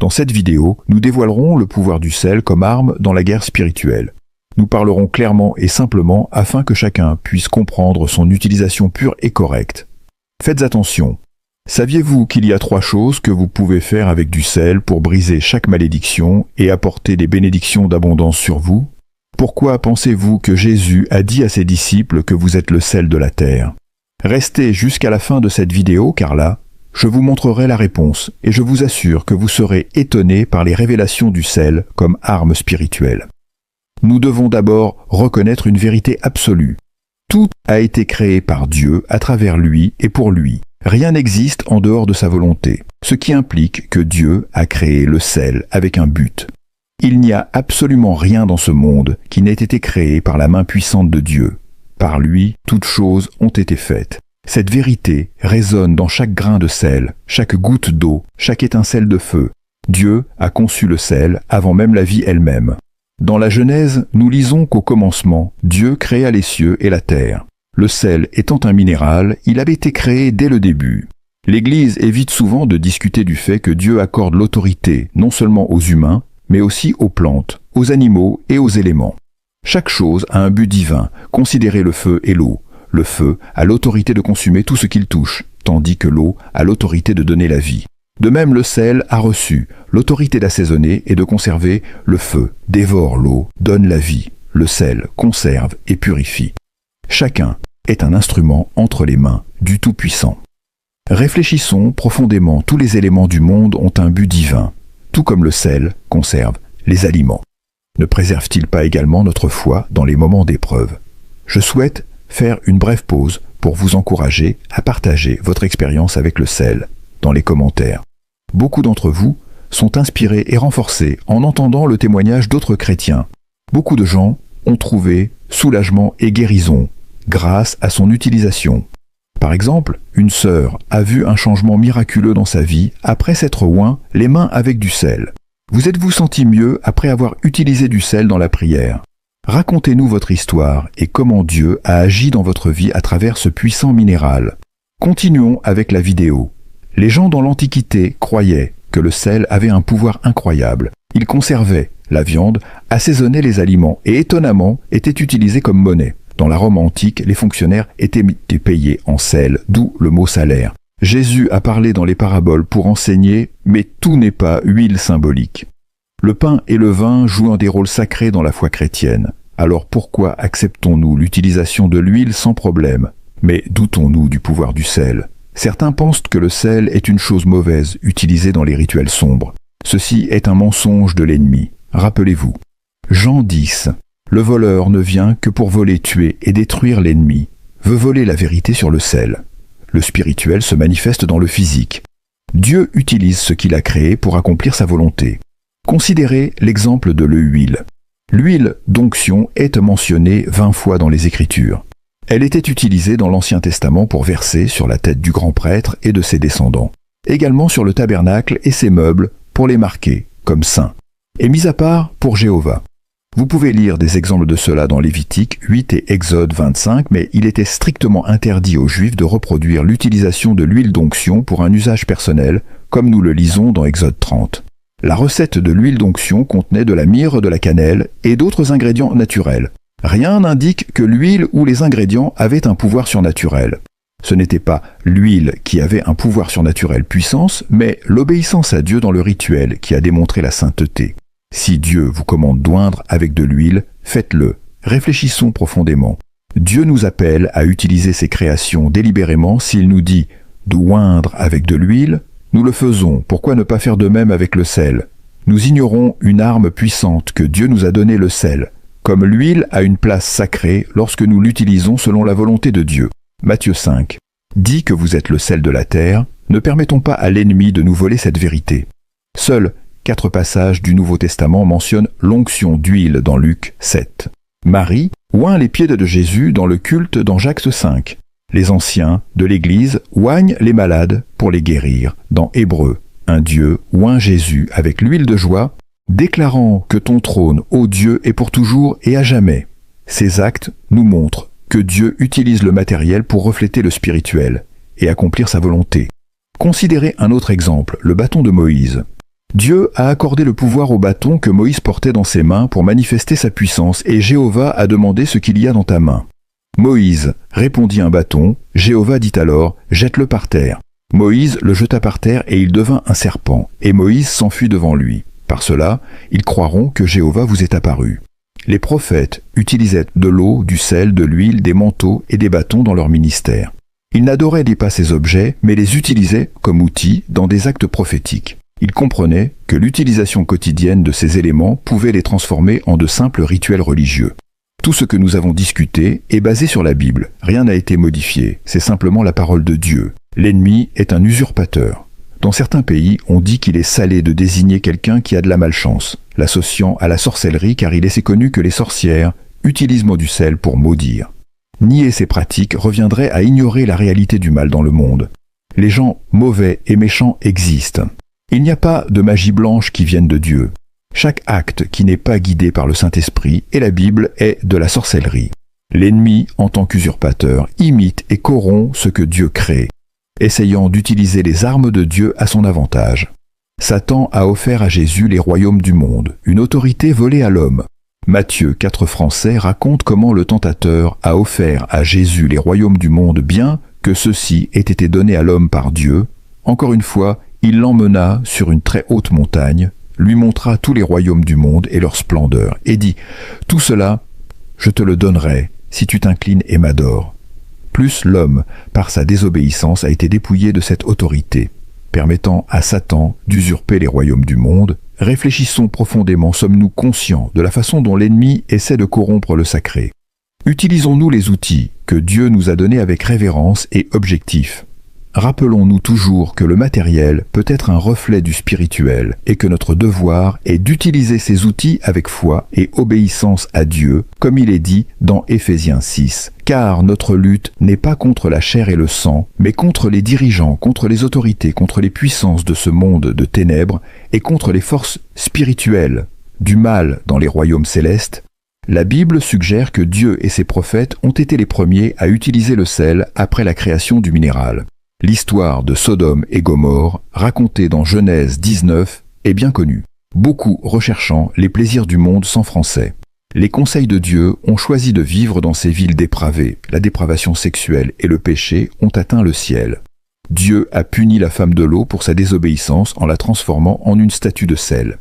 Dans cette vidéo, nous dévoilerons le pouvoir du sel comme arme dans la guerre spirituelle. Nous parlerons clairement et simplement afin que chacun puisse comprendre son utilisation pure et correcte. Faites attention. Saviez-vous qu'il y a 3 choses que vous pouvez faire avec du sel pour briser chaque malédiction et apporter des bénédictions d'abondance sur vous? Pourquoi pensez-vous que Jésus a dit à ses disciples que vous êtes le sel de la terre? Restez jusqu'à la fin de cette vidéo car là, je vous montrerai la réponse et je vous assure que vous serez étonnés par les révélations du sel comme arme spirituelle. Nous devons d'abord reconnaître une vérité absolue. Tout a été créé par Dieu à travers lui et pour lui. Rien n'existe en dehors de sa volonté, ce qui implique que Dieu a créé le sel avec un but. Il n'y a absolument rien dans ce monde qui n'ait été créé par la main puissante de Dieu. Par lui, toutes choses ont été faites. Cette vérité résonne dans chaque grain de sel, chaque goutte d'eau, chaque étincelle de feu. Dieu a conçu le sel avant même la vie elle-même. Dans la Genèse, nous lisons qu'au commencement, Dieu créa les cieux et la terre. Le sel étant un minéral, il avait été créé dès le début. L'Église évite souvent de discuter du fait que Dieu accorde l'autorité non seulement aux humains, mais aussi aux plantes, aux animaux et aux éléments. Chaque chose a un but divin, considérez le feu et l'eau. Le feu a l'autorité de consumer tout ce qu'il touche, tandis que l'eau a l'autorité de donner la vie. De même, le sel a reçu l'autorité d'assaisonner et de conserver. Le feu dévore l'eau, donne la vie. Le sel conserve et purifie. Chacun est un instrument entre les mains du Tout-Puissant. Réfléchissons profondément, tous les éléments du monde ont un but divin, tout comme le sel conserve les aliments. Ne préserve-t-il pas également notre foi dans les moments d'épreuve? Je souhaite faire une brève pause pour vous encourager à partager votre expérience avec le sel dans les commentaires. Beaucoup d'entre vous sont inspirés et renforcés en entendant le témoignage d'autres chrétiens. Beaucoup de gens ont trouvé soulagement et guérison grâce à son utilisation. Par exemple, une sœur a vu un changement miraculeux dans sa vie après s'être oint les mains avec du sel. Vous êtes-vous senti mieux après avoir utilisé du sel dans la prière? Racontez-nous votre histoire et comment Dieu a agi dans votre vie à travers ce puissant minéral. Continuons avec la vidéo. Les gens dans l'Antiquité croyaient que le sel avait un pouvoir incroyable. Il conservait la viande, assaisonnait les aliments et étonnamment était utilisé comme monnaie. Dans la Rome antique, les fonctionnaires étaient payés en sel, d'où le mot salaire. Jésus a parlé dans les paraboles pour enseigner, mais tout n'est pas huile symbolique. Le pain et le vin jouent des rôles sacrés dans la foi chrétienne. Alors pourquoi acceptons-nous l'utilisation de l'huile sans problème, mais doutons-nous du pouvoir du sel? Certains pensent que le sel est une chose mauvaise utilisée dans les rituels sombres. Ceci est un mensonge de l'ennemi. Rappelez-vous. Jean 10. Le voleur ne vient que pour voler, tuer et détruire l'ennemi. Veut voler la vérité sur le sel. Le spirituel se manifeste dans le physique. Dieu utilise ce qu'il a créé pour accomplir sa volonté. Considérez l'exemple de l'huile. L'huile d'onction est mentionnée 20 fois dans les Écritures. Elle était utilisée dans l'Ancien Testament pour verser sur la tête du grand prêtre et de ses descendants. Également sur le tabernacle et ses meubles pour les marquer comme saints. Et mis à part pour Jéhovah. Vous pouvez lire des exemples de cela dans Lévitique 8 et Exode 25, mais il était strictement interdit aux Juifs de reproduire l'utilisation de l'huile d'onction pour un usage personnel, comme nous le lisons dans Exode 30. La recette de l'huile d'onction contenait de la myrrhe, de la cannelle et d'autres ingrédients naturels. Rien n'indique que l'huile ou les ingrédients avaient un pouvoir surnaturel. Ce n'était pas l'huile qui avait un pouvoir surnaturel puissance, mais l'obéissance à Dieu dans le rituel qui a démontré la sainteté. Si Dieu vous commande d'oindre avec de l'huile, faites-le. Réfléchissons profondément. Dieu nous appelle à utiliser ses créations délibérément. S'il nous dit d'oindre avec de l'huile, nous le faisons. Pourquoi ne pas faire de même avec le sel? Nous ignorons une arme puissante que Dieu nous a donnée, le sel. Comme l'huile a une place sacrée lorsque nous l'utilisons selon la volonté de Dieu. Matthieu 5. Dit que vous êtes le sel de la terre, ne permettons pas à l'ennemi de nous voler cette vérité. Seuls 4 passages du Nouveau Testament mentionnent l'onction d'huile dans Luc 7. Marie oint les pieds de Jésus dans le culte dans Jacques 5. Les anciens de l'Église oignent les malades pour les guérir dans Hébreux. Un Dieu oint Jésus avec l'huile de joie, déclarant que ton trône, ô Dieu, est pour toujours et à jamais. Ces actes nous montrent que Dieu utilise le matériel pour refléter le spirituel et accomplir sa volonté. Considérez un autre exemple, le bâton de Moïse. Dieu a accordé le pouvoir au bâton que Moïse portait dans ses mains pour manifester sa puissance, et Jéhovah a demandé ce qu'il y a dans ta main. Moïse répondit un bâton, Jéhovah dit alors, jette-le par terre. Moïse le jeta par terre et il devint un serpent, et Moïse s'enfuit devant lui. Par cela, ils croiront que Jéhovah vous est apparu. Les prophètes utilisaient de l'eau, du sel, de l'huile, des manteaux et des bâtons dans leur ministère. Ils n'adoraient pas ces objets, mais les utilisaient comme outils dans des actes prophétiques. Ils comprenaient que l'utilisation quotidienne de ces éléments pouvait les transformer en de simples rituels religieux. Tout ce que nous avons discuté est basé sur la Bible. Rien n'a été modifié, c'est simplement la parole de Dieu. L'ennemi est un usurpateur. Dans certains pays, on dit qu'il est salé de désigner quelqu'un qui a de la malchance, l'associant à la sorcellerie car il est si connu que les sorcières utilisent mot du sel pour maudire. Nier ces pratiques reviendrait à ignorer la réalité du mal dans le monde. Les gens mauvais et méchants existent. Il n'y a pas de magie blanche qui vienne de Dieu. Chaque acte qui n'est pas guidé par le Saint-Esprit et la Bible est de la sorcellerie. L'ennemi, en tant qu'usurpateur, imite et corrompt ce que Dieu crée, essayant d'utiliser les armes de Dieu à son avantage. Satan a offert à Jésus les royaumes du monde, une autorité volée à l'homme. Matthieu 4 Français raconte comment le tentateur a offert à Jésus les royaumes du monde bien que ceux-ci aient été donnés à l'homme par Dieu. Encore une fois, il l'emmena sur une très haute montagne, lui montra tous les royaumes du monde et leur splendeur, et dit « Tout cela, je te le donnerai si tu t'inclines et m'adores. » Plus l'homme, par sa désobéissance, a été dépouillé de cette autorité, permettant à Satan d'usurper les royaumes du monde. Réfléchissons profondément, sommes-nous conscients de la façon dont l'ennemi essaie de corrompre le sacré? Utilisons-nous les outils que Dieu nous a donnés avec révérence et objectif? Rappelons-nous toujours que le matériel peut être un reflet du spirituel et que notre devoir est d'utiliser ces outils avec foi et obéissance à Dieu, comme il est dit dans Éphésiens 6. Car notre lutte n'est pas contre la chair et le sang, mais contre les dirigeants, contre les autorités, contre les puissances de ce monde de ténèbres et contre les forces spirituelles du mal dans les royaumes célestes. La Bible suggère que Dieu et ses prophètes ont été les premiers à utiliser le sel après la création du minéral. L'histoire de Sodome et Gomorrhe, racontée dans Genèse 19, est bien connue, beaucoup recherchant les plaisirs du monde s'enfonçaient. Les conseils de Dieu ont choisi de vivre dans ces villes dépravées. La dépravation sexuelle et le péché ont atteint le ciel. Dieu a puni la femme de l'eau pour sa désobéissance en la transformant en une statue de sel.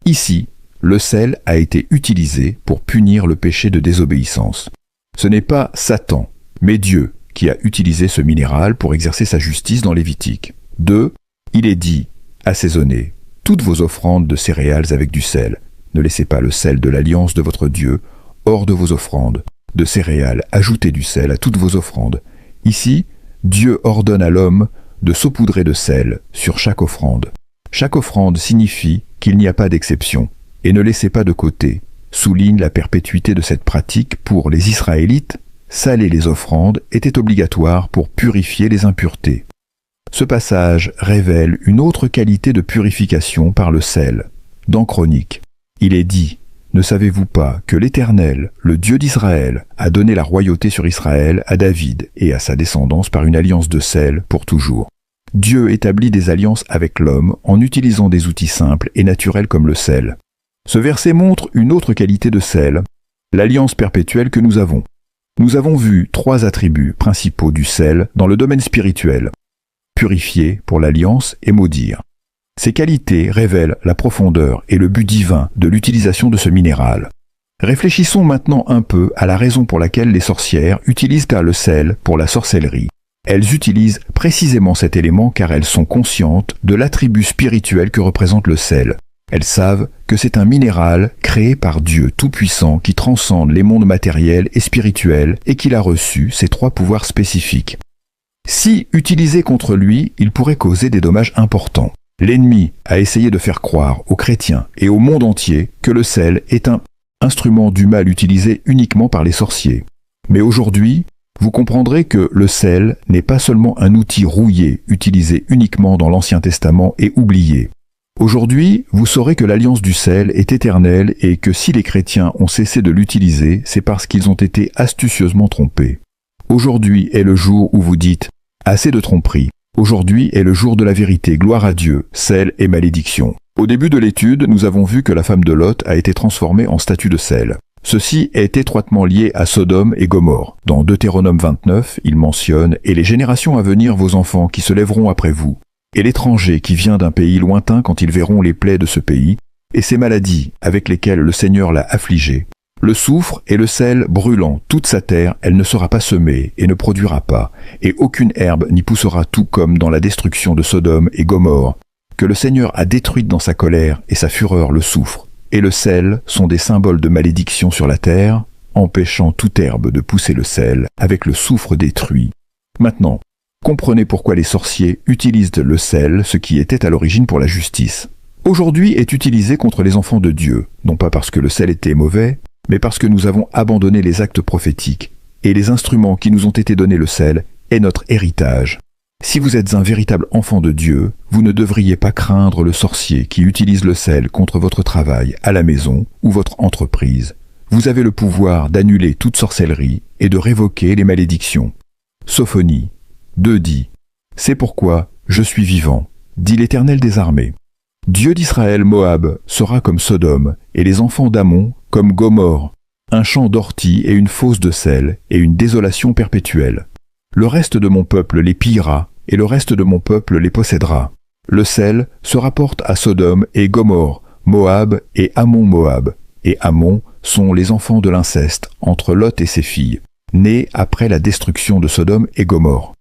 Ici, le sel a été utilisé pour punir le péché de désobéissance. Ce n'est pas Satan, mais Dieu qui a utilisé ce minéral pour exercer sa justice dans Lévitique. 2. Il est dit, assaisonnez toutes vos offrandes de céréales avec du sel. Ne laissez pas le sel de l'alliance de votre Dieu hors de vos offrandes. De céréales, ajoutez du sel à toutes vos offrandes. Ici, Dieu ordonne à l'homme de saupoudrer de sel sur chaque offrande. Chaque offrande signifie qu'il n'y a pas d'exception. Et ne laissez pas de côté, souligne la perpétuité de cette pratique pour les Israélites. Saler les offrandes était obligatoire pour purifier les impuretés. Ce passage révèle une autre qualité de purification par le sel. Dans Chroniques, il est dit « Ne savez-vous pas que l'Éternel, le Dieu d'Israël, a donné la royauté sur Israël à David et à sa descendance par une alliance de sel pour toujours ?» Dieu établit des alliances avec l'homme en utilisant des outils simples et naturels comme le sel. Ce verset montre une autre qualité de sel, l'alliance perpétuelle que nous avons. Nous avons vu 3 attributs principaux du sel dans le domaine spirituel. Purifier pour l'alliance et maudire. Ces qualités révèlent la profondeur et le but divin de l'utilisation de ce minéral. Réfléchissons maintenant un peu à la raison pour laquelle les sorcières utilisent le sel pour la sorcellerie. Elles utilisent précisément cet élément car elles sont conscientes de l'attribut spirituel que représente le sel. Elles savent que c'est un minéral créé par Dieu Tout-Puissant qui transcende les mondes matériels et spirituels et qu'il a reçu ces 3 pouvoirs spécifiques. Si utilisé contre lui, il pourrait causer des dommages importants. L'ennemi a essayé de faire croire aux chrétiens et au monde entier que le sel est un instrument du mal utilisé uniquement par les sorciers. Mais aujourd'hui, vous comprendrez que le sel n'est pas seulement un outil rouillé utilisé uniquement dans l'Ancien Testament et oublié. Aujourd'hui, vous saurez que l'alliance du sel est éternelle et que si les chrétiens ont cessé de l'utiliser, c'est parce qu'ils ont été astucieusement trompés. Aujourd'hui est le jour où vous dites « assez de tromperie ». Aujourd'hui est le jour de la vérité, gloire à Dieu, sel et malédiction. Au début de l'étude, nous avons vu que la femme de Lot a été transformée en statue de sel. Ceci est étroitement lié à Sodome et Gomorrhe. Dans Deutéronome 29, il mentionne « Et les générations à venir, vos enfants, qui se lèveront après vous, et l'étranger qui vient d'un pays lointain quand ils verront les plaies de ce pays, et ces maladies avec lesquelles le Seigneur l'a affligé, le soufre et le sel brûlant toute sa terre, elle ne sera pas semée et ne produira pas, et aucune herbe n'y poussera, tout comme dans la destruction de Sodome et Gomorrhe, que le Seigneur a détruite dans sa colère, et sa fureur le soufre. Et le sel sont des symboles de malédiction sur la terre, empêchant toute herbe de pousser le sel, avec le soufre détruit. Maintenant, comprenez pourquoi les sorciers utilisent le sel, ce qui était à l'origine pour la justice. Aujourd'hui est utilisé contre les enfants de Dieu, non pas parce que le sel était mauvais, mais parce que nous avons abandonné les actes prophétiques, et les instruments qui nous ont été donnés, le sel, est notre héritage. Si vous êtes un véritable enfant de Dieu, vous ne devriez pas craindre le sorcier qui utilise le sel contre votre travail, à la maison ou votre entreprise. Vous avez le pouvoir d'annuler toute sorcellerie et de révoquer les malédictions. Sophonie 2 dit « C'est pourquoi je suis vivant, dit l'Éternel des armées. Dieu d'Israël, Moab sera comme Sodome, et les enfants d'Amon comme Gomorrhe, un champ d'orties et une fosse de sel, et une désolation perpétuelle. Le reste de mon peuple les pillera, et le reste de mon peuple les possédera. Le sel se rapporte à Sodome et Gomorrhe, Moab et Ammon-Moab, et Ammon sont les enfants de l'inceste entre Lot et ses filles, nés après la destruction de Sodome et Gomorrhe.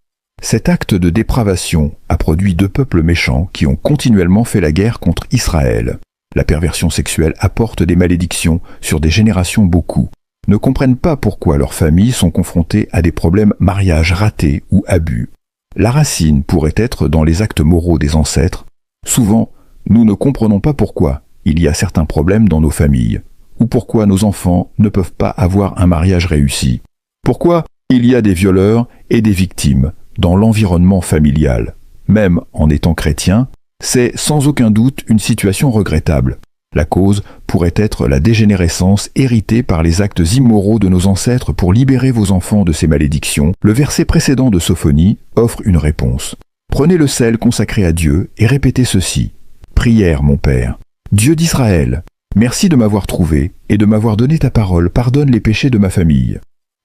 Cet acte de dépravation a produit 2 peuples méchants qui ont continuellement fait la guerre contre Israël. La perversion sexuelle apporte des malédictions sur des générations. Beaucoup ne comprennent pas pourquoi leurs familles sont confrontées à des problèmes mariage ratés ou abus. La racine pourrait être dans les actes moraux des ancêtres. Souvent, nous ne comprenons pas pourquoi il y a certains problèmes dans nos familles, ou pourquoi nos enfants ne peuvent pas avoir un mariage réussi. Pourquoi il y a des violeurs et des victimes dans l'environnement familial. Même en étant chrétien, c'est sans aucun doute une situation regrettable. La cause pourrait être la dégénérescence héritée par les actes immoraux de nos ancêtres pour libérer vos enfants de ces malédictions. Le verset précédent de Sophonie offre une réponse. Prenez le sel consacré à Dieu et répétez ceci. Prière, mon Père. Dieu d'Israël, merci de m'avoir trouvé et de m'avoir donné ta parole. Pardonne les péchés de ma famille.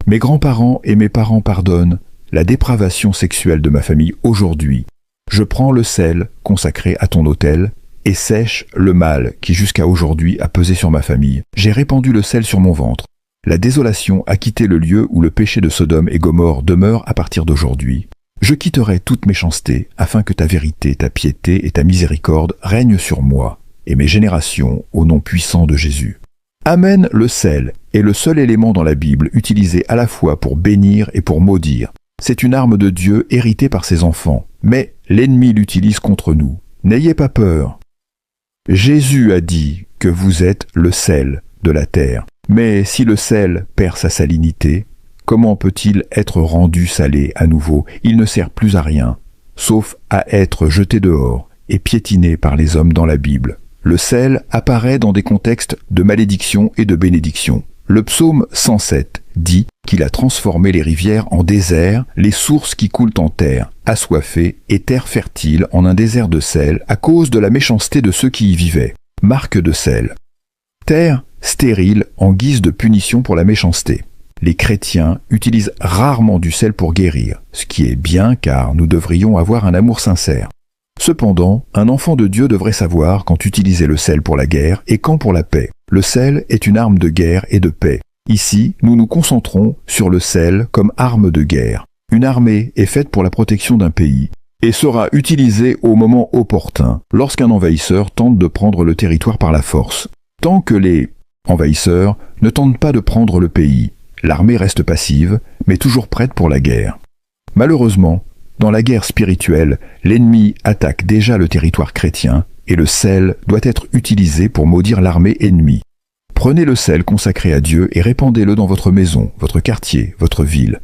Mes grands-parents et mes parents pardonnent la dépravation sexuelle de ma famille aujourd'hui. Je prends le sel consacré à ton autel et sèche le mal qui jusqu'à aujourd'hui a pesé sur ma famille. J'ai répandu le sel sur mon ventre. La désolation a quitté le lieu où le péché de Sodome et Gomorrhe demeure à partir d'aujourd'hui. Je quitterai toute méchanceté afin que ta vérité, ta piété et ta miséricorde règnent sur moi et mes générations au nom puissant de Jésus. Amen, le sel est le seul élément dans la Bible utilisé à la fois pour bénir et pour maudire. C'est une arme de Dieu héritée par ses enfants, mais l'ennemi l'utilise contre nous. N'ayez pas peur. Jésus a dit que vous êtes le sel de la terre. Mais si le sel perd sa salinité, comment peut-il être rendu salé à nouveau? Il ne sert plus à rien, sauf à être jeté dehors et piétiné par les hommes dans la Bible. Le sel apparaît dans des contextes de malédiction et de bénédiction. Le psaume 107 dit qu'il a transformé les rivières en désert, les sources qui coulent en terre, assoiffées et terre fertile en un désert de sel à cause de la méchanceté de ceux qui y vivaient. Marque de sel. Terre stérile en guise de punition pour la méchanceté. Les chrétiens utilisent rarement du sel pour guérir, ce qui est bien car nous devrions avoir un amour sincère. Cependant, un enfant de Dieu devrait savoir quand utiliser le sel pour la guerre et quand pour la paix. Le sel est une arme de guerre et de paix. Ici, nous nous concentrons sur le sel comme arme de guerre. Une armée est faite pour la protection d'un pays et sera utilisée au moment opportun, lorsqu'un envahisseur tente de prendre le territoire par la force. Tant que les envahisseurs ne tentent pas de prendre le pays, l'armée reste passive, mais toujours prête pour la guerre. Malheureusement, dans la guerre spirituelle, l'ennemi attaque déjà le territoire chrétien et le sel doit être utilisé pour maudire l'armée ennemie. Prenez le sel consacré à Dieu et répandez-le dans votre maison, votre quartier, votre ville.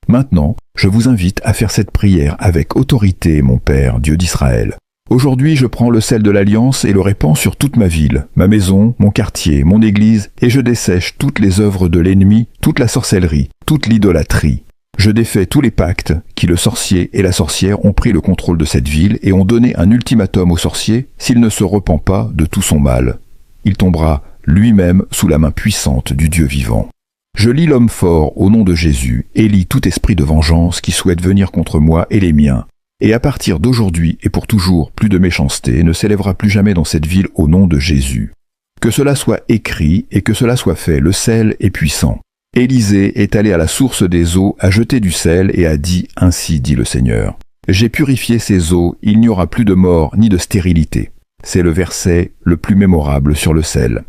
Maintenant, je vous invite à faire cette prière avec autorité, mon Père, Dieu d'Israël. Aujourd'hui, je prends le sel de l'Alliance et le répands sur toute ma ville, ma maison, mon quartier, mon église, et je dessèche toutes les œuvres de l'ennemi, toute la sorcellerie, toute l'idolâtrie. Je défais tous les pactes qui le sorcier et la sorcière ont pris le contrôle de cette ville et ont donné un ultimatum au sorcier, s'il ne se repent pas de tout son mal. Il tombera lui-même sous la main puissante du Dieu vivant. Je lis l'homme fort au nom de Jésus et lis tout esprit de vengeance qui souhaite venir contre moi et les miens. Et à partir d'aujourd'hui et pour toujours, plus de méchanceté ne s'élèvera plus jamais dans cette ville au nom de Jésus. Que cela soit écrit et que cela soit fait, le sel est puissant. Élisée est allé à la source des eaux, a jeté du sel et a dit « Ainsi dit le Seigneur. J'ai purifié ces eaux, il n'y aura plus de mort ni de stérilité. » C'est le verset le plus mémorable sur le sel.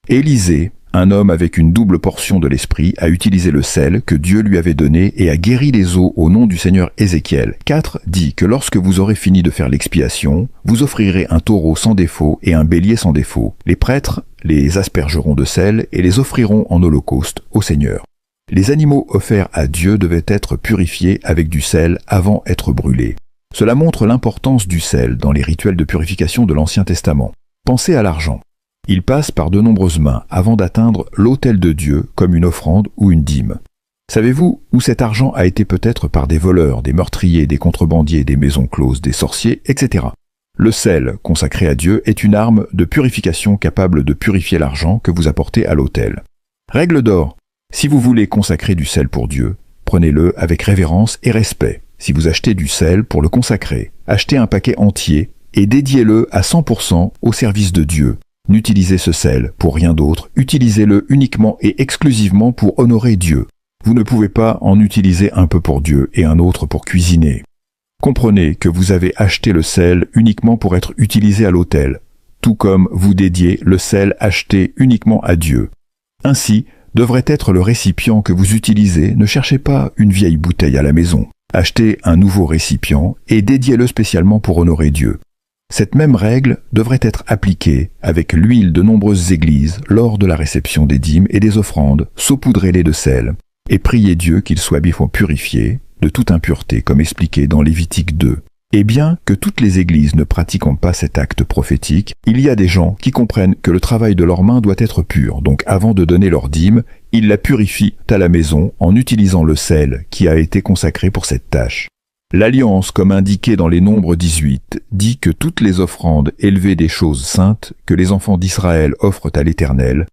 Élisée, un homme avec une double portion de l'esprit, a utilisé le sel que Dieu lui avait donné et a guéri les eaux au nom du Seigneur Ézéchiel. 4 dit que lorsque vous aurez fini de faire l'expiation, vous offrirez un taureau sans défaut et un bélier sans défaut. Les prêtres les aspergeront de sel et les offriront en holocauste au Seigneur. Les animaux offerts à Dieu devaient être purifiés avec du sel avant d'être brûlés. Cela montre l'importance du sel dans les rituels de purification de l'Ancien Testament. Pensez à l'argent. Il passe par de nombreuses mains avant d'atteindre l'autel de Dieu comme une offrande ou une dîme. Savez-vous où cet argent a été peut-être par des voleurs, des meurtriers, des contrebandiers, des maisons closes, des sorciers, etc. Le sel, consacré à Dieu, est une arme de purification capable de purifier l'argent que vous apportez à l'autel. Règle d'or. Si vous voulez consacrer du sel pour Dieu, prenez-le avec révérence et respect. Si vous achetez du sel pour le consacrer, achetez un paquet entier et dédiez-le à 100% au service de Dieu. N'utilisez ce sel pour rien d'autre, utilisez-le uniquement et exclusivement pour honorer Dieu. Vous ne pouvez pas en utiliser un peu pour Dieu et un autre pour cuisiner. Comprenez que vous avez acheté le sel uniquement pour être utilisé à l'autel, tout comme vous dédiez le sel acheté uniquement à Dieu. Ainsi, devrait être le récipient que vous utilisez, ne cherchez pas une vieille bouteille à la maison. Achetez un nouveau récipient et dédiez-le spécialement pour honorer Dieu. Cette même règle devrait être appliquée avec l'huile de nombreuses églises lors de la réception des dîmes et des offrandes, saupoudrez-les de sel, et priez Dieu qu'il soit bien purifié de toute impureté, comme expliqué dans Lévitique 2. Et bien que toutes les églises ne pratiquent pas cet acte prophétique, il y a des gens qui comprennent que le travail de leurs mains doit être pur, donc avant de donner leur dîme, ils la purifient à la maison en utilisant le sel qui a été consacré pour cette tâche. L'Alliance, comme indiqué dans les Nombres 18, dit que toutes les offrandes élevées des choses saintes que les enfants d'Israël offrent à l'Éternel,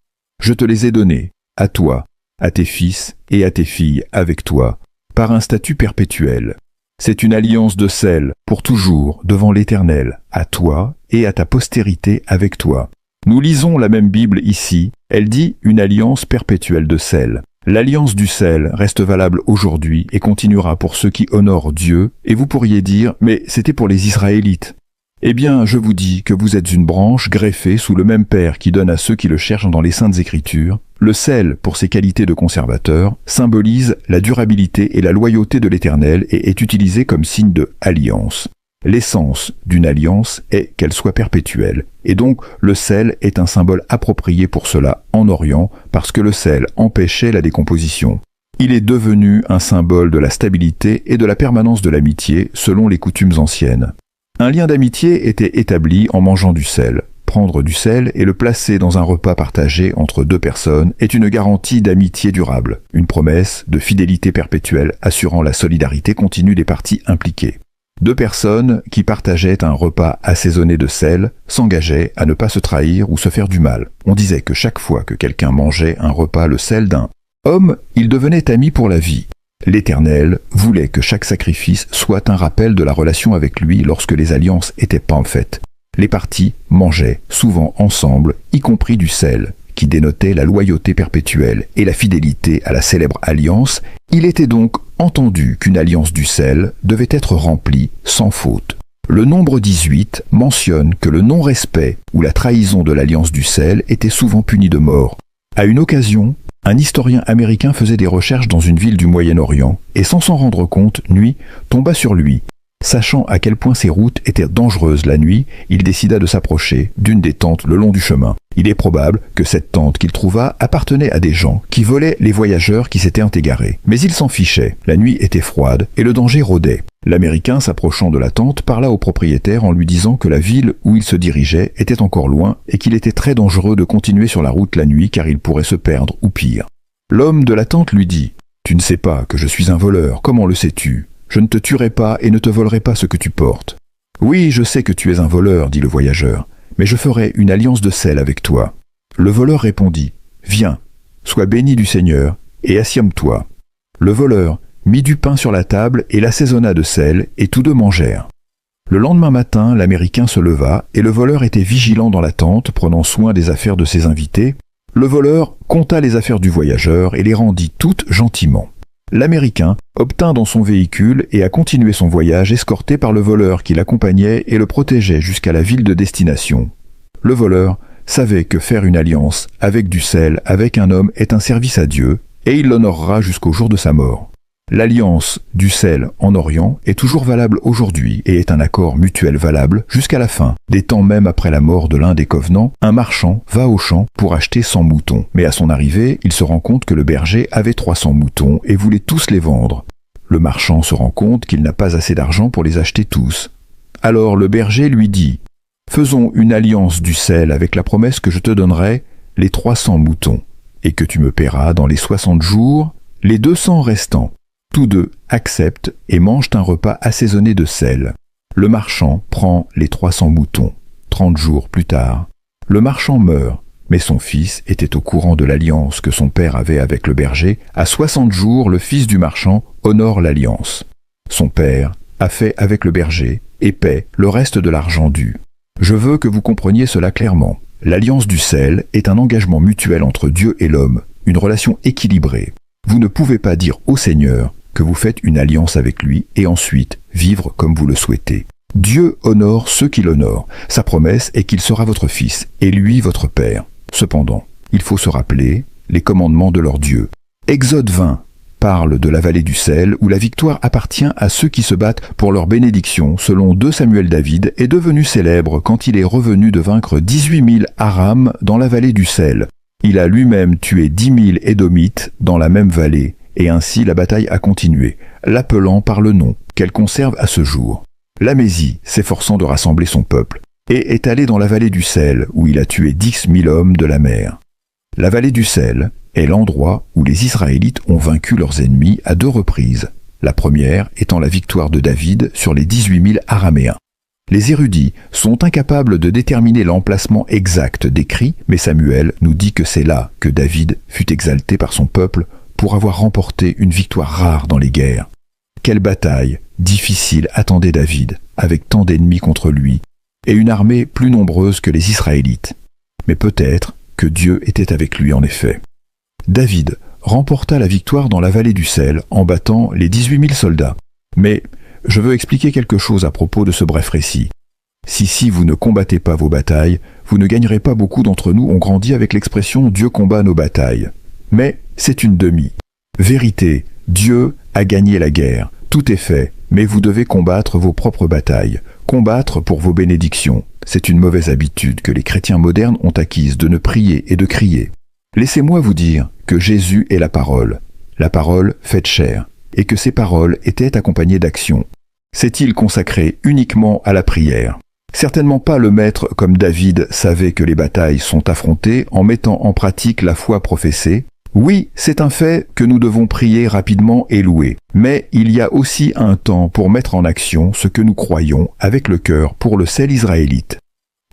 je te les ai données, à toi, à tes fils et à tes filles avec toi, par un statut perpétuel. C'est une alliance de sel, pour toujours, devant l'Éternel, à toi et à ta postérité avec toi. Nous lisons la même Bible ici, elle dit une alliance perpétuelle de sel. L'alliance du sel reste valable aujourd'hui et continuera pour ceux qui honorent Dieu, et vous pourriez dire, mais c'était pour les Israélites. Eh bien, je vous dis que vous êtes une branche greffée sous le même Père qui donne à ceux qui le cherchent dans les Saintes Écritures. Le sel, pour ses qualités de conservateur, symbolise la durabilité et la loyauté de l'Éternel et est utilisé comme signe de alliance. L'essence d'une alliance est qu'elle soit perpétuelle, et donc le sel est un symbole approprié pour cela en Orient, parce que le sel empêchait la décomposition. Il est devenu un symbole de la stabilité et de la permanence de l'amitié selon les coutumes anciennes. Un lien d'amitié était établi en mangeant du sel. Prendre du sel et le placer dans un repas partagé entre deux personnes est une garantie d'amitié durable, une promesse de fidélité perpétuelle assurant la solidarité continue des parties impliquées. Deux personnes qui partageaient un repas assaisonné de sel s'engageaient à ne pas se trahir ou se faire du mal. On disait que chaque fois que quelqu'un mangeait un repas le sel d'un homme, il devenait ami pour la vie. L'Éternel voulait que chaque sacrifice soit un rappel de la relation avec lui lorsque les alliances étaient pas faites. Les parties mangeaient souvent ensemble, y compris du sel, qui dénotait la loyauté perpétuelle et la fidélité à la célèbre alliance. Il était donc entendu qu'une alliance du sel devait être remplie sans faute. Le nombre 18 mentionne que le non-respect ou la trahison de l'alliance du sel était souvent puni de mort. À une occasion, un historien américain faisait des recherches dans une ville du Moyen-Orient et sans s'en rendre compte, nuit tomba sur lui. Sachant à quel point ces routes étaient dangereuses la nuit, il décida de s'approcher d'une des tentes le long du chemin. Il est probable que cette tente qu'il trouva appartenait à des gens qui volaient les voyageurs qui s'étaient égarés. Mais il s'en fichait, la nuit était froide et le danger rôdait. L'Américain, s'approchant de la tente, parla au propriétaire en lui disant que la ville où il se dirigeait était encore loin et qu'il était très dangereux de continuer sur la route la nuit car il pourrait se perdre ou pire. L'homme de la tente lui dit Tu ne sais pas que je suis un voleur, comment le sais-tu? Je ne te tuerai pas et ne te volerai pas ce que tu portes. Oui, je sais que tu es un voleur, dit le voyageur, mais je ferai une alliance de sel avec toi. Le voleur répondit, Viens, sois béni du Seigneur, et assieds-toi. Le voleur mit du pain sur la table et l'assaisonna de sel, et tous deux mangèrent. Le lendemain matin, l'Américain se leva, et le voleur était vigilant dans la tente, prenant soin des affaires de ses invités. Le voleur compta les affaires du voyageur et les rendit toutes gentiment. L'Américain obtint dans son véhicule et a continué son voyage escorté par le voleur qui l'accompagnait et le protégeait jusqu'à la ville de destination. Le voleur savait que faire une alliance avec du sel avec un homme est un service à Dieu, et il l'honorera jusqu'au jour de sa mort. L'alliance du sel en Orient est toujours valable aujourd'hui et est un accord mutuel valable jusqu'à la fin. Des temps même après la mort de l'un des covenants, un marchand va au champ pour acheter 100 moutons. Mais à son arrivée, il se rend compte que le berger avait 300 moutons et voulait tous les vendre. Le marchand se rend compte qu'il n'a pas assez d'argent pour les acheter tous. Alors le berger lui dit « Faisons une alliance du sel avec la promesse que je te donnerai les 300 moutons et que tu me paieras dans les 60 jours les 200 restants. » Tous deux acceptent et mangent un repas assaisonné de sel. Le marchand prend les 300 moutons. 30 jours plus tard, le marchand meurt, mais son fils était au courant de l'alliance que son père avait avec le berger. À 60 jours, le fils du marchand honore l'alliance. Son père a fait avec le berger et paie le reste de l'argent dû. Je veux que vous compreniez cela clairement. L'alliance du sel est un engagement mutuel entre Dieu et l'homme, une relation équilibrée. Vous ne pouvez pas dire au Seigneur que vous faites une alliance avec lui et ensuite vivre comme vous le souhaitez. Dieu honore ceux qui l'honorent. Sa promesse est qu'il sera votre fils et lui votre père. Cependant, il faut se rappeler les commandements de leur Dieu. Exode 20 parle de la vallée du sel où la victoire appartient à ceux qui se battent pour leur bénédiction. Selon 2 Samuel, David est devenu célèbre quand il est revenu de vaincre 18 000 Aram dans la vallée du sel. Il a lui-même tué 10 000 Édomites dans la même vallée, et ainsi la bataille a continué, l'appelant par le nom qu'elle conserve à ce jour. L'Amésie, s'efforçant de rassembler son peuple, et est allé dans la vallée du sel, où il a tué 10 000 hommes de la mer. La vallée du sel est l'endroit où les Israélites ont vaincu leurs ennemis à 2 reprises, la première étant la victoire de David sur les 18 000 Araméens. Les érudits sont incapables de déterminer l'emplacement exact des cris, mais Samuel nous dit que c'est là que David fut exalté par son peuple pour avoir remporté une victoire rare dans les guerres. Quelle bataille difficile attendait David, avec tant d'ennemis contre lui, et une armée plus nombreuse que les Israélites. Mais peut-être que Dieu était avec lui en effet. David remporta la victoire dans la vallée du sel en battant les 18 000 soldats. Mais je veux expliquer quelque chose à propos de ce bref récit. Si vous ne combattez pas vos batailles, vous ne gagnerez pas. Beaucoup d'entre nous ont grandi avec l'expression « Dieu combat nos batailles ». Mais c'est une demi. Vérité, Dieu a gagné la guerre. Tout est fait, mais vous devez combattre vos propres batailles. Combattre pour vos bénédictions. C'est une mauvaise habitude que les chrétiens modernes ont acquise de ne prier et de crier. Laissez-moi vous dire que Jésus est la parole faite chair, et que ces paroles étaient accompagnées d'actions. S'est-il consacré uniquement à la prière? Certainement pas. Le maître comme David savait que les batailles sont affrontées en mettant en pratique la foi professée. Oui, c'est un fait que nous devons prier rapidement et louer, mais il y a aussi un temps pour mettre en action ce que nous croyons avec le cœur pour le sel israélite.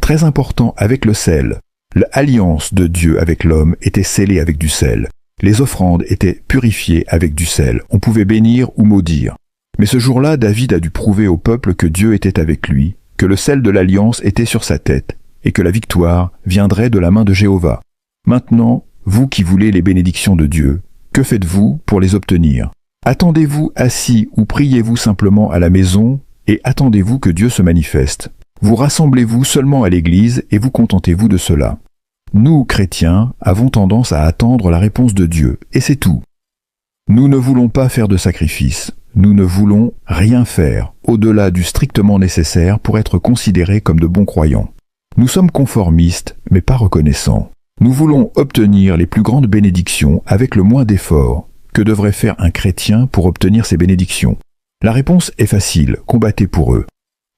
Très important avec le sel. L'alliance de Dieu avec l'homme était scellée avec du sel. Les offrandes étaient purifiées avec du sel. On pouvait bénir ou maudire. Mais ce jour-là, David a dû prouver au peuple que Dieu était avec lui, que le sel de l'alliance était sur sa tête, et que la victoire viendrait de la main de Jéhovah. Maintenant, vous qui voulez les bénédictions de Dieu, que faites-vous pour les obtenir? Attendez-vous assis ou priez-vous simplement à la maison et attendez-vous que Dieu se manifeste? Vous rassemblez-vous seulement à l'église et vous contentez-vous de cela? Nous, chrétiens, avons tendance à attendre la réponse de Dieu, et c'est tout. Nous ne voulons pas faire de sacrifice. Nous ne voulons rien faire au-delà du strictement nécessaire pour être considérés comme de bons croyants. Nous sommes conformistes, mais pas reconnaissants. Nous voulons obtenir les plus grandes bénédictions avec le moins d'efforts. Que devrait faire un chrétien pour obtenir ces bénédictions? La réponse est facile, combattez pour eux.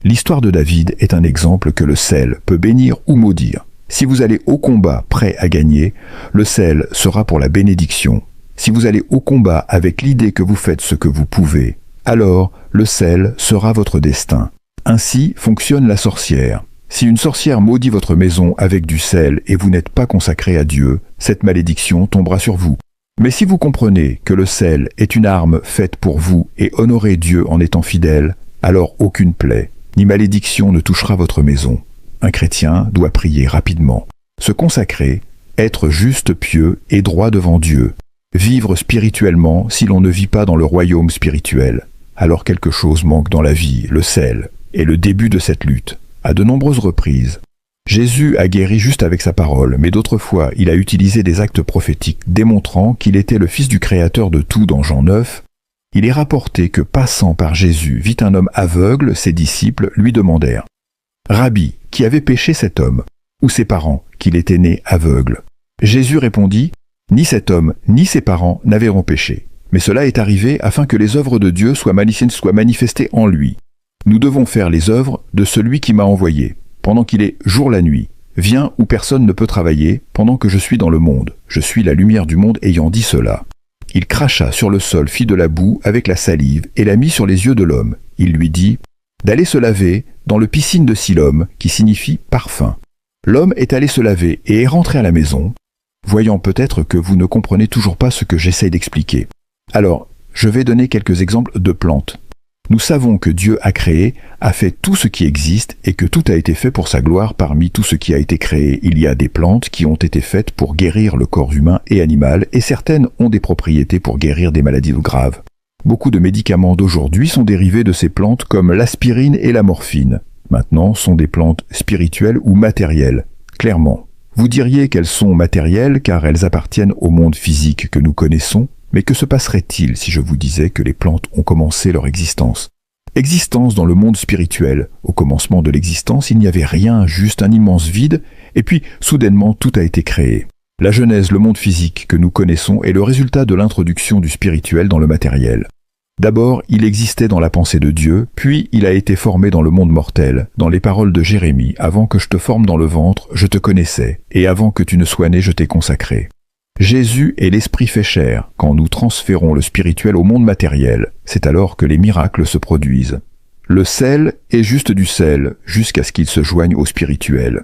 L'histoire de David est un exemple que le sel peut bénir ou maudire. Si vous allez au combat prêt à gagner, le sel sera pour la bénédiction. Si vous allez au combat avec l'idée que vous faites ce que vous pouvez, alors le sel sera votre destin. Ainsi fonctionne la sorcière. Si une sorcière maudit votre maison avec du sel et vous n'êtes pas consacré à Dieu, cette malédiction tombera sur vous. Mais si vous comprenez que le sel est une arme faite pour vous et honorer Dieu en étant fidèle, alors aucune plaie, ni malédiction ne touchera votre maison. Un chrétien doit prier rapidement, se consacrer, être juste, pieux et droit devant Dieu, vivre spirituellement si l'on ne vit pas dans le royaume spirituel. Alors quelque chose manque dans la vie, le sel, est le début de cette lutte. À de nombreuses reprises, Jésus a guéri juste avec sa parole, mais d'autres fois, il a utilisé des actes prophétiques démontrant qu'il était le Fils du Créateur de tout dans Jean 9. Il est rapporté que, passant par Jésus, vit un homme aveugle, ses disciples lui demandèrent « Rabbi, qui avait péché cet homme, ou ses parents, qu'il était né aveugle ?» Jésus répondit « Ni cet homme, ni ses parents n'avaient péché, mais cela est arrivé afin que les œuvres de Dieu soient manifestées en lui. Nous devons faire les œuvres de celui qui m'a envoyé. Pendant qu'il est jour la nuit, viens où personne ne peut travailler, pendant que je suis dans le monde. Je suis la lumière du monde ayant dit cela. Il cracha sur le sol, fit de la boue avec la salive et la mit sur les yeux de l'homme. Il lui dit d'aller se laver dans le piscine de Siloam, qui signifie parfum. L'homme est allé se laver et est rentré à la maison, voyant peut-être que vous ne comprenez toujours pas ce que j'essaie d'expliquer. Alors, je vais donner quelques exemples de plantes. Nous savons que Dieu a créé, a fait tout ce qui existe et que tout a été fait pour sa gloire. Parmi tout ce qui a été créé, il y a des plantes qui ont été faites pour guérir le corps humain et animal et certaines ont des propriétés pour guérir des maladies graves. Beaucoup de médicaments d'aujourd'hui sont dérivés de ces plantes comme l'aspirine et la morphine. Maintenant, sont des plantes spirituelles ou matérielles. Clairement, vous diriez qu'elles sont matérielles car elles appartiennent au monde physique que nous connaissons. Mais que se passerait-il si je vous disais que les plantes ont commencé leur existence? Existence dans le monde spirituel. Au commencement de l'existence, il n'y avait rien, juste un immense vide, et puis soudainement tout a été créé. La Genèse, le monde physique que nous connaissons, est le résultat de l'introduction du spirituel dans le matériel. D'abord, il existait dans la pensée de Dieu, puis il a été formé dans le monde mortel, dans les paroles de Jérémie. Avant que je te forme dans le ventre, je te connaissais, et avant que tu ne sois né, je t'ai consacré. Jésus est l'esprit fait chair. Quand nous transférons le spirituel au monde matériel, c'est alors que les miracles se produisent. Le sel est juste du sel, jusqu'à ce qu'il se joigne au spirituel.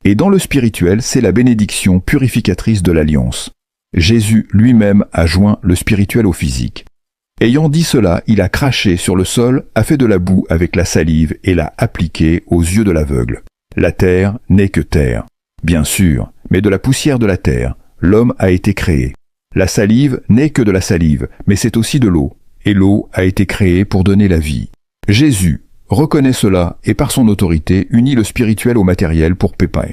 Et dans le spirituel, c'est la bénédiction purificatrice de l'alliance. Jésus lui-même a joint le spirituel au physique. Ayant dit cela, il a craché sur le sol, a fait de la boue avec la salive et l'a appliquée aux yeux de l'aveugle. La terre n'est que terre, bien sûr, mais de la poussière de la terre. L'homme a été créé. La salive n'est que de la salive, mais c'est aussi de l'eau. Et l'eau a été créée pour donner la vie. Jésus reconnaît cela et par son autorité unit le spirituel au matériel pour Pépin.